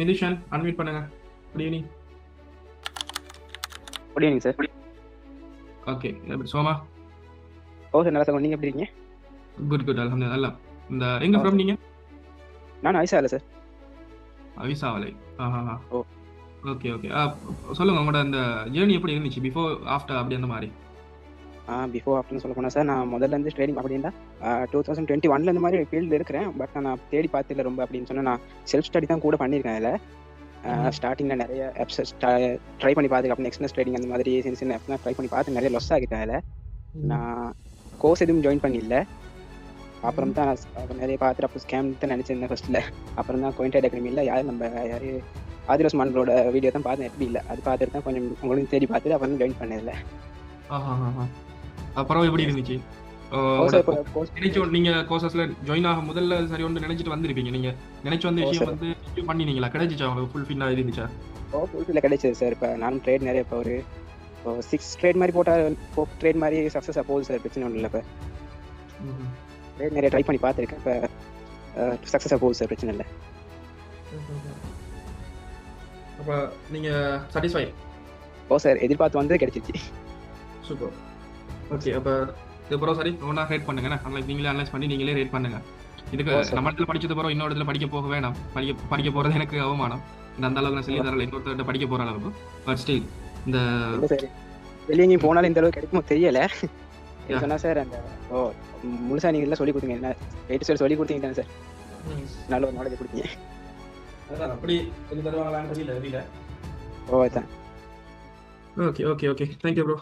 Mithushan unmute பண்ணுங்க. Good evening. Good evening sir. Okay. சோமா. Sir நல்லா சார். நீங்கள் எப்படி இருக்கீங்க? குட் அல்ஹம்துலில்லாஹ். நல்லா. இந்த எங்க ஃப்ரம் நீங்க? நான் ஐசாவில் சார். அவிசாவலை. ஆஹா. ஓ. ஓகே. சொல்லுங்க உங்களோட அந்த ஜேர்னி எப்படி இருந்துச்சு? பிஃபோர் ஆஃப்டர் அப்படி அந்த மாதிரி. பிஃபோர் ஆஃப்டர்னு சொல்ல போனால் சார், நான் முதல்ல இருந்து ட்ரேடிங் அப்படின்னா 2021 இந்த மாதிரி ஃபீல்டில் இருக்கிறேன். பட் நான் தேடி பார்த்துல ரொம்ப அப்படின்னு சொன்னால் நான் செல்ஃப் ஸ்டடி தான் கூட பண்ணியிருக்கேன். அதில் ஸ்டார்டிங்கில் நிறைய ஆப்ஸ் ட்ரை பண்ணி பார்த்துக்கு. அப்புறம் எக்ஸ்னஸ் ட்ரேடிங் அந்த மாதிரி சின்ன ஆப்ஸ்லாம் ட்ரை பண்ணி பார்த்து நிறைய லொஸ் ஆகிட்டேன். அதில் நான் கோர்ஸ் எதுவும் ஜாயின் பண்ணிடல. அப்புறம் தான் நான் நிறைய பார்த்துட்டு அப்போ ஸ்கேம் தான் நினச்சிருந்தேன் ஃபர்ஸ்ட்டில். அப்புறம் தான் கோயின்டெட் அகாடமியில் யார் ஆதிர் உஸ்மானோட வீடியோ தான் பார்த்தேன். எப்படி இல்லை அது பார்த்துட்டு தான் கொஞ்சம் உங்களுக்கு தேடி பார்த்துட்டு அப்புறம் ஜாயின் பண்ணதில்ல. அப்புறம் எப்படி இருந்துச்சு? நீங்க கோர்சஸ்ல ஜாயின் ஆக முதல்ல சரி ஒன்று நினைச்சிட்டு வந்திருப்பீங்க. நீங்க நினைச்சு வந்த விஷயம் வந்து பண்ணினீங்களா? கிடைச்சிச்சா உங்களுக்கு? ஃபுல்ஃபில்லா இருந்துச்சா? ஃபுல்ஃபில்லாக கிடைச்சது சார். இப்போ நானும் ட்ரேட் நிறைய இப்போ ஒரு 6 ட்ரேட் மாதிரி போட்டால் ட்ரேட் மாதிரி சக்ஸஸாக போகுது சார். பிரச்சனை ஒன்றும் இல்லை. இப்போ ட்ரேட் நிறைய ட்ரை பண்ணி பார்த்துருக்கேன். இப்போ சக்ஸஸாக போகுது சார். பிரச்சனை இல்லை. அப்போ நீங்க சாட்டிஸ்ஃபை? சார் எதிர்பார்த்து வந்து கிடைச்சிருச்சு. சூப்பர். ஓகே. அப்போ இதுக்கப்புறம் சரி ஒன்றா ரேட் பண்ணுங்க. நீங்களே அனலைஸ் பண்ணி நீங்களே ரேட் பண்ணுங்க. இதுக்கு நம்ம இடத்துல படிச்சது பிறகு இன்னொரு இடத்துல படிக்க போக வேணாம். படிக்க போகிறது எனக்கு அவமானம். அந்த அளவுக்கு நான் சொல்லி தரல இன்னொருத்தர் படிக்க போகிற அளவுக்கு. பட் ஸ்டில் இந்த வெளியே எங்கேயும் போனாலும் இந்த அளவுக்கு கிடைக்குமோ தெரியலை. சொன்னா சார் அந்த முழுசா நீங்கள் எல்லாம் சொல்லி கொடுத்தீங்க. என்ன வெயிட் சார் சொல்லி கொடுத்தீங்க தானே சார்? நல்ல ஒரு நாலேஜ் கொடுத்தீங்க. அப்படி தருவாங்களான்னு தெரியல. தான். ஓகே. Thank you bro.